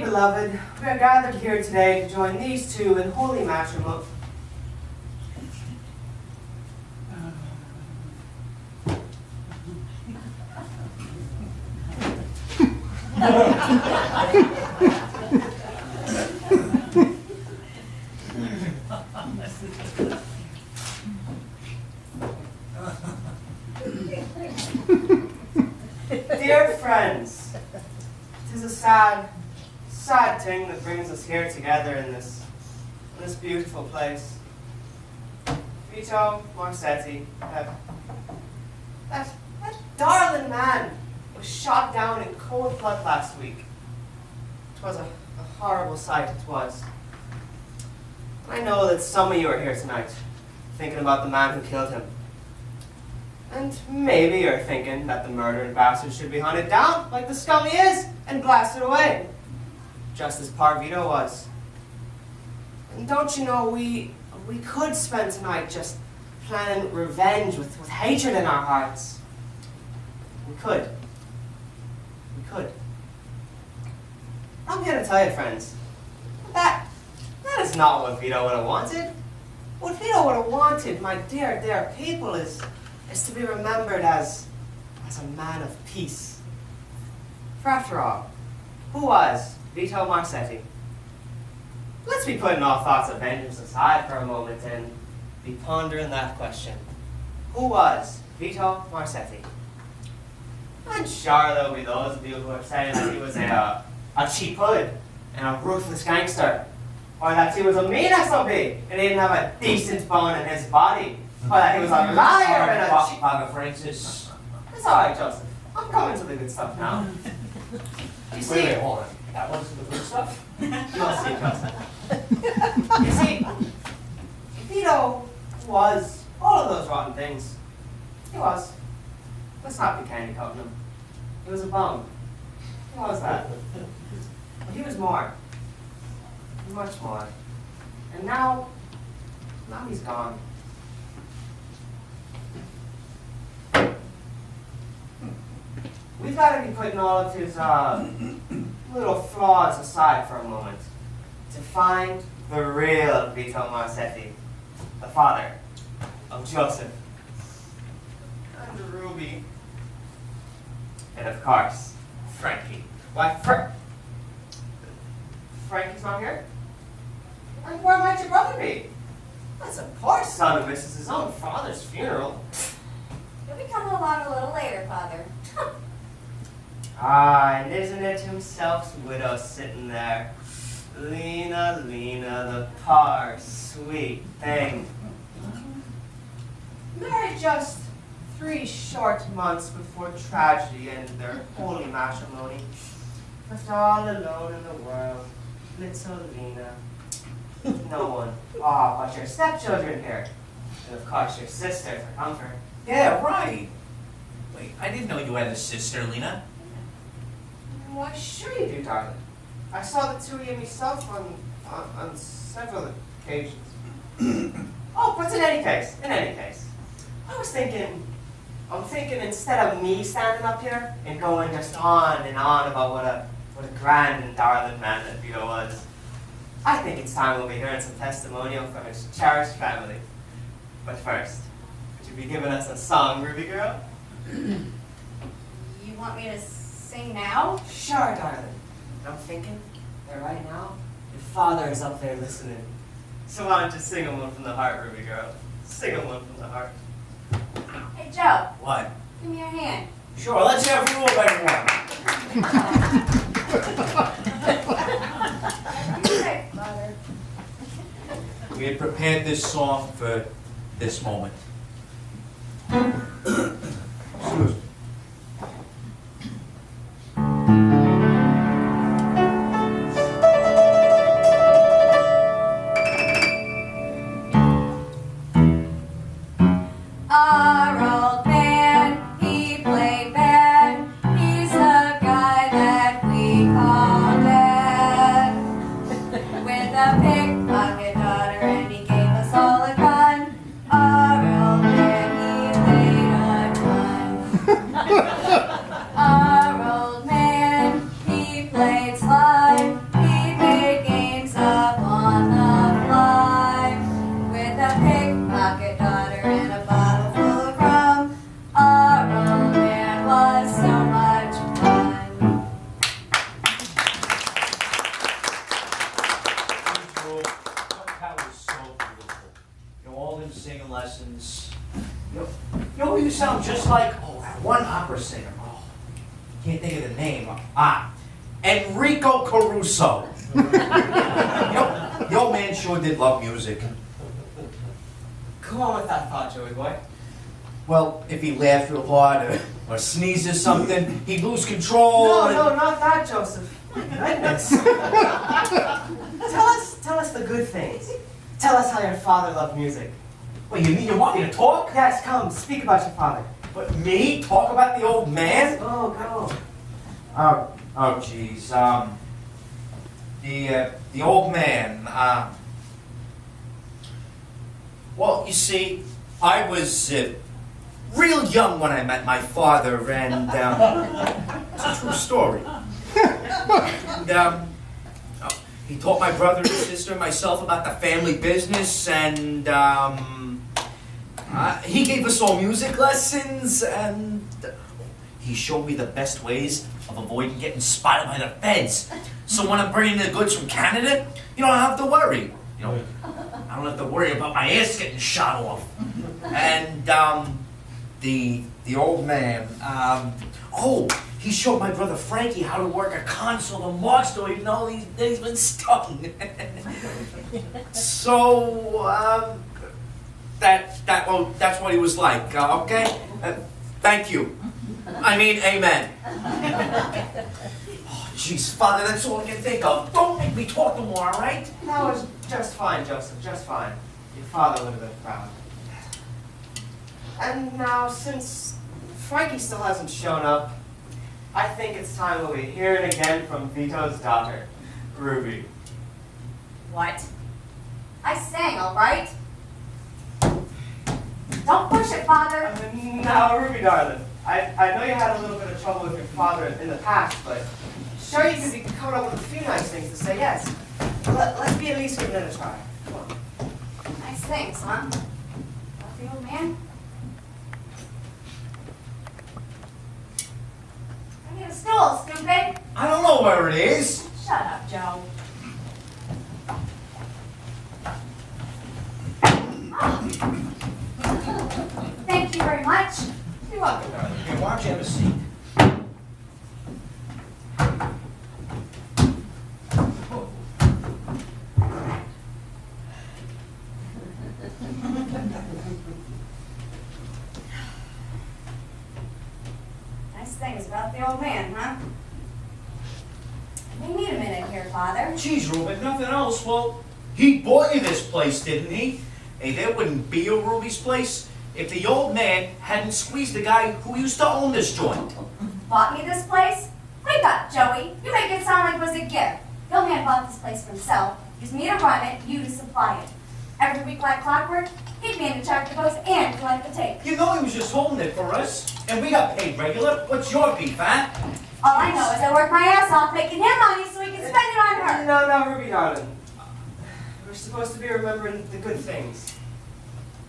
beloved, we are gathered here today to join these two in holy matrimony. Dear friends, it is a sad thing that brings us here together in this beautiful place. Vito Marsetti, that darling man, was shot down in cold blood last week. It was a horrible sight, it was. I know that some of you are here tonight, thinking about the man who killed him. And maybe you're thinking that the murdering bastard should be hunted down, like the scum he is, and blasted away, just as Vito was. And don't you know, we could spend tonight just planning revenge with hatred in our hearts. We could. We could. I'm here to tell you, friends, that is not what Vito would have wanted. What Vito would have wanted, my dear people, is to be remembered as a man of peace. For after all, who was Vito Marsetti? Let's be putting all thoughts of vengeance aside for a moment and be pondering that question. Who was Vito Marsetti? I'm sure there'll be those of you who are saying that he was a cheap hood and a ruthless gangster, or that he was a mean SOB and he didn't have a decent bone in his body, or that he was a liar and a cheap... Father Francis. It's all right, Joseph. I'm coming to the good stuff now. You see, Wait, hold on. That wasn't the good stuff? you'll see, Joseph. You see, Vito was all of those rotten things. He was. Let's not be candy coating him. He was a bum. He was that. But he was more. Much more. And now he's gone. We've got to be putting all of his little flaws aside for a moment to find the real Vito Marsetti, the father of Joseph and Ruby, and of course, Frankie. Why, Frankie's not here? And where might your brother be? That's a poor son who misses his own father's funeral. He'll be coming along a little later, Father. And isn't it himself's widow sitting there? Lena, the poor, sweet thing. Married just 3 short months before tragedy ended their holy matrimony. Left all alone in the world. Little Lena. No one. But your stepchildren here. And of course your sister for comfort. Yeah, right. Wait, I didn't know you had a sister, Lena. Why, sure you do, darling. I saw the two of you myself on several occasions. But in any case, I'm thinking instead of me standing up here and going just on and on about what a grand and darling man that Vito was, I think it's time we'll be hearing some testimonial from his cherished family. But first, would you be giving us a song, Ruby girl? You want me to sing now? Sure, darling. I'm thinking that right now, your father is up there listening. So why don't you sing him one from the heart, Ruby girl? Sing him one from the heart. Hey, Joe. What? Give me your hand. Sure, let's hear from you, everyone. Music, Father. We had prepared this song for this moment. Our old man, he played bad. He's the guy that we call Dad. With a pickpocket daughter, and he gave us all a gun. Our singing lessons. You know who you sound just like? Oh, that one opera singer. Oh, can't think of the name. Enrico Caruso. The old man sure did love music. Go on with that thought, Joey boy. Well, if he laughed real hard or sneezed or something, he'd lose control. No, not that, Joseph. My goodness. Tell us the good things. Tell us how your father loved music. Wait, you mean you want me to talk? Yes, come, speak about your father. But me? Talk about the old man? Go. Oh, geez. The old man. Well, you see, I was real young when I met my father, and it's a true story. And, he taught my brother and sister and myself about the family business, and he gave us all music lessons, and he showed me the best ways of avoiding getting spotted by the feds. So when I'm bringing the goods from Canada, you don't have to worry. I don't have to worry about my ass getting shot off. And the old man, he showed my brother Frankie how to work a console and Mark don't even know he's been stung. So that's what he was like. Okay, thank you. I mean, amen. Oh, jeez, Father, that's all I can think of. Don't make me talk no more, all right? That was just fine, Joseph, just fine. Your father would have been proud. And now, since Frankie still hasn't shown up, I think it's time that we hear it again from Vito's daughter, Ruby. What? I sang, all right? Don't push it, Father. Now, Ruby, darling, I know you had a little bit of trouble with your father in the past, but sure you could be coming up with a few nice things to say yes. Let's be at least giving it a try. Come on. Nice things, huh? About the old man? I need a stool, stupid. I don't know where it is. Shut up, Joe. Thank you very much. You're welcome, darling. Here, why don't you have a seat? Nice things about the old man, huh? We need a minute here, Father. Geez, Ruben, nothing else. Well, he bought you this place, didn't he? Hey, there wouldn't be a Ruby's place if the old man hadn't squeezed the guy who used to own this joint. Bought me this place? Wake up, Joey. You make it sound like it was a gift. The old man bought this place for himself. Used me to run it, you to supply it. Every week like clockwork, he'd be in to check the books and collect the tape. You know he was just holding it for us, and we got paid regular. What's your beef, huh? All I know is I work my ass off making him money so he can spend it on her. No, Ruby, darling. We're supposed to be remembering the good things.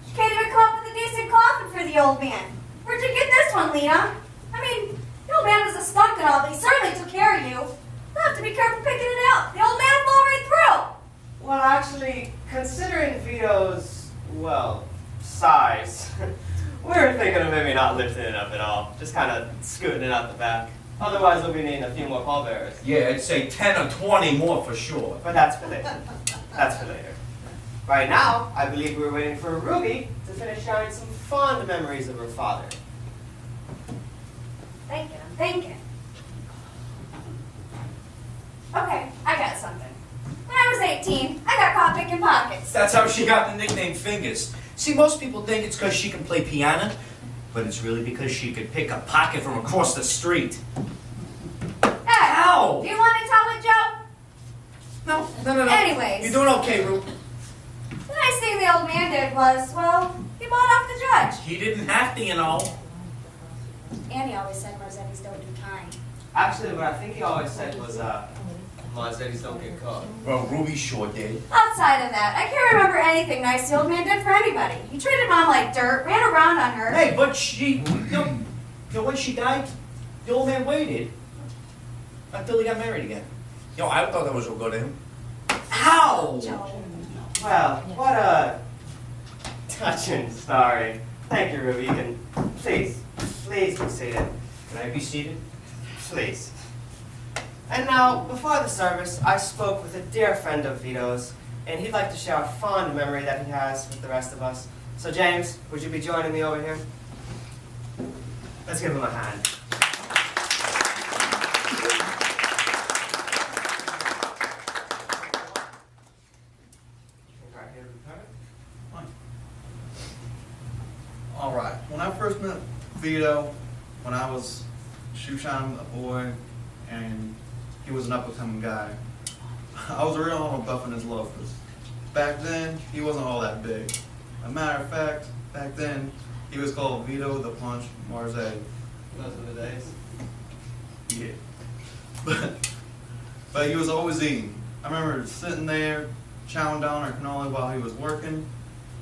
You can't even come up with a decent coffin for the old man. Where'd you get this one, Lena? I mean, the old man was a skunk and all, but he certainly took care of you. You'll have to be careful picking it out. The old man will fall right through. Well, actually, considering Vito's, well, size, we were thinking of maybe not lifting it up at all. Just kind of scooting it out the back. Otherwise, we'll be needing a few more pallbearers. Yeah, I'd say 10 or 20 more for sure. But that's for later. That's for later. Right now, I believe we're waiting for Ruby to finish sharing some fond memories of her father. I'm thinking. Okay, I got something. When I was 18, I got caught picking pockets. That's how she got the nickname Fingers. See, most people think it's because she can play piano, but it's really because she could pick a pocket from across the street. Hey, Ow! do you want to tell it, Joe? No. Anyways. You're doing okay, Rube. The nice thing the old man did was, well, he bought off the judge. He didn't have to, you know. Annie always said Marzetti's don't do time. Actually, what I think he always said was, Mazzetti's don't get caught. Well, Ruby sure did. Outside of that, I can't remember anything nice the old man did for anybody. He treated Mom like dirt, ran around on her. Hey, but she, when she died, the old man waited until he got married again. I thought that was real good of him. Ow! Joe. Well, what a touching story. Thank you, Ruby. You can, please be seated. Can I be seated? Please. And now, before the service, I spoke with a dear friend of Vito's, and he'd like to share a fond memory that he has with the rest of us. So, James, would you be joining me over here? Let's give him a hand. All right. When I first met Vito, when I was shoe shining a boy, and he was an up-and-coming guy, I was real on buffing his loafers. Back then, he wasn't all that big. A matter of fact, back then, he was called Vito the Punch Marze. Those were the days. Yeah. But he was always eating. I remember sitting there, chowing down our cannoli while he was working,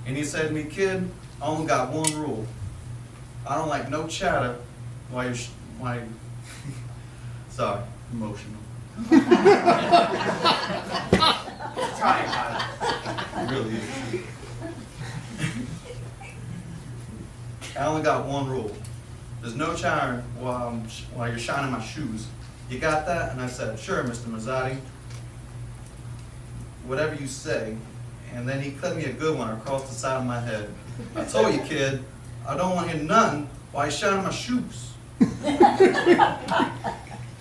and he said to me, "Kid, I only got one rule. I don't like no chatter while you're, sorry, emotional. Try it, It really is. I only got one rule. There's no chattering while you're shining my shoes. You got that?" And I said, "Sure, Mr. Mazzotti. Whatever you say." And then he cut me a good one across the side of my head. "I told you, kid, I don't want to hear nothing while you're shining my shoes."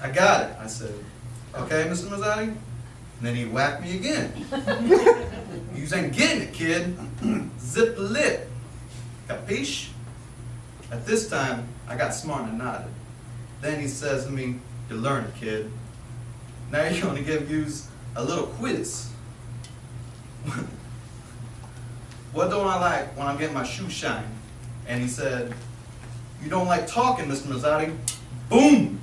"I got it," I said. "Okay, Mr. Mazzotti?" And then he whacked me again. "You ain't getting it, kid. Zip the lip. Capiche?" At this time, I got smart and nodded. Then he says to me, "You learned, kid. Now you're going to give yous a little quiz. What don't I like when I'm getting my shoes shined?" And he said, "You don't like talking, Mr. Mazzotti." Boom!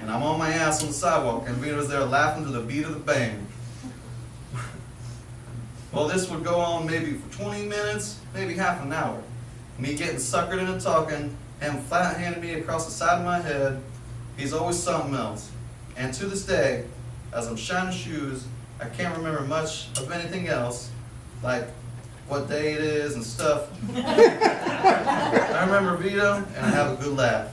And I'm on my ass on the sidewalk, and Vito's there laughing to the beat of the band. Well, this would go on maybe for 20 minutes, maybe half an hour. Me getting suckered into talking, him flat-handing me across the side of my head. He's always something else. And to this day, as I'm shining shoes, I can't remember much of anything else, like what day it is and stuff. I remember Vito, and I have a good laugh.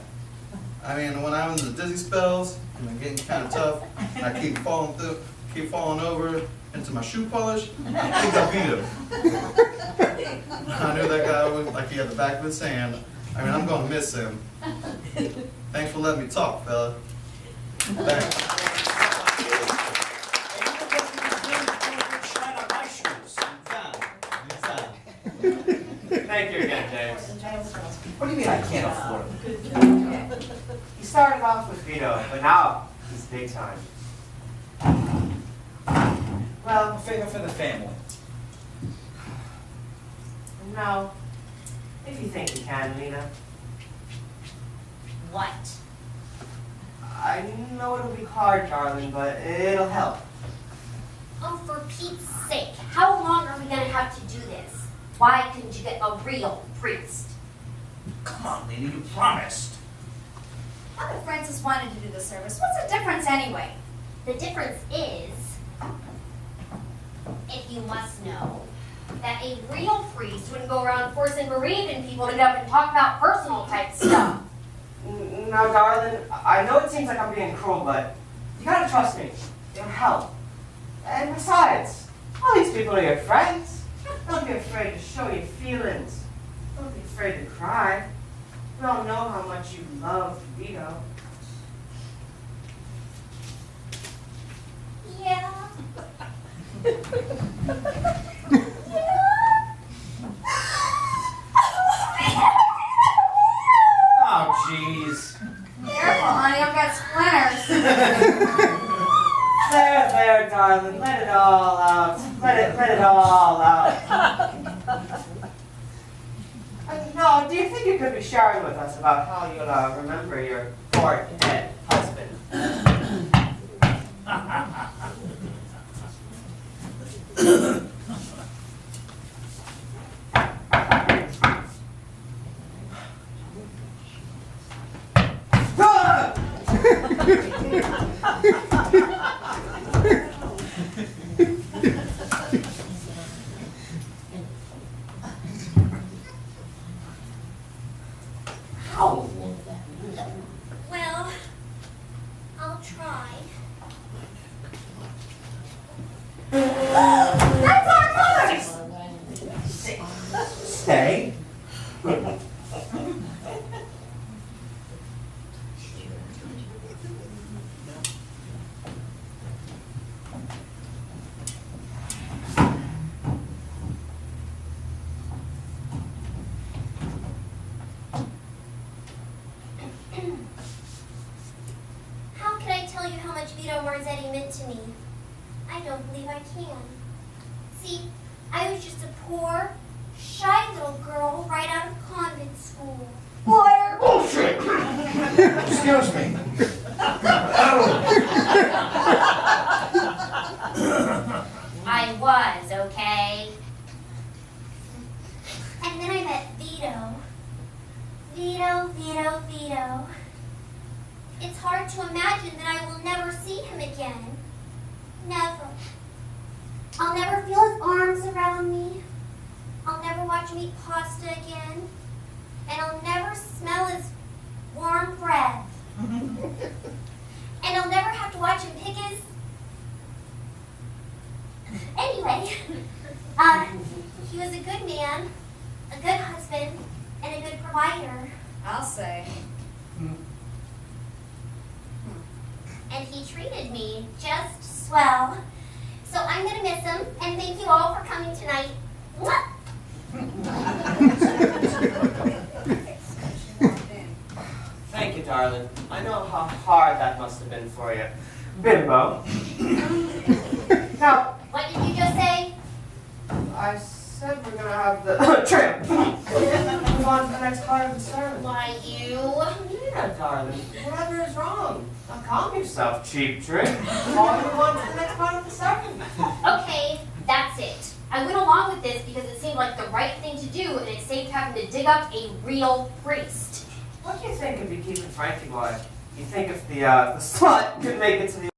I mean, when I'm in the dizzy spells, and I'm getting kind of tough, and I keep falling over into my shoe polish, I think I Vito. I knew that guy was like he had the back of his hand. I mean, I'm going to miss him. Thanks for letting me talk, fella. Thanks. Thank you again, James. What do you mean I can't afford it? He started off with Vito, but now he's big time. Well, A favor for the family. no. If you think you can, Lena. What? I know it'll be hard, darling, but it'll help. Oh, for Pete's sake, how long are we going to have to do this? Why couldn't you get a real priest? Come on, lady, you promised. Mother Francis wanted to do the service. What's the difference anyway? The difference is, if you must know, that a real priest wouldn't go around forcing bereaved people to get up and talk about personal type stuff. Now, darling, I know it seems like I'm being cruel, but you gotta trust me. It'll help. And besides, all these people are your friends. Don't be afraid to show your feelings. Don't be afraid to cry. We all know how much you love Vito. Yeah. Oh, jeez. Careful, honey, I've got splinters. There, darling. Let it all out. Let it all out. No, do you think you could be sharing with us about how you'll remember your poor dead husband? don't believe I can. See, I was just a poor, shy little girl right out of convent school. Liar! Bullshit! Excuse me. I was, okay? And then I met Vito. Vito. It's hard to imagine that I will never see him again. Never. I'll never feel his arms around me. I'll never watch him eat pasta again. And I'll never smell his warm breath. And I'll never have to watch him pick his... Anyway, he was a good man, a good husband, and a good provider. I'll say. And he treated me just swell. So I'm gonna miss him, and thank you all for coming tonight. Mwah! Thank you, darling. I know how hard that must have been for you. Bimbo. Now, What did you just say? I said we're gonna have the trip. Move on to the next part of the sermon. Why, you? Yeah, darling. Whatever is wrong. Now calm yourself, Cheap Trick. I'll move on to the next part of the sermon. Okay, that's it. I went along with this because it seemed like the right thing to do, and it saved having to dig up a real priest. What do you think if you keep it Frankie, boy? You think if the slut could make it to the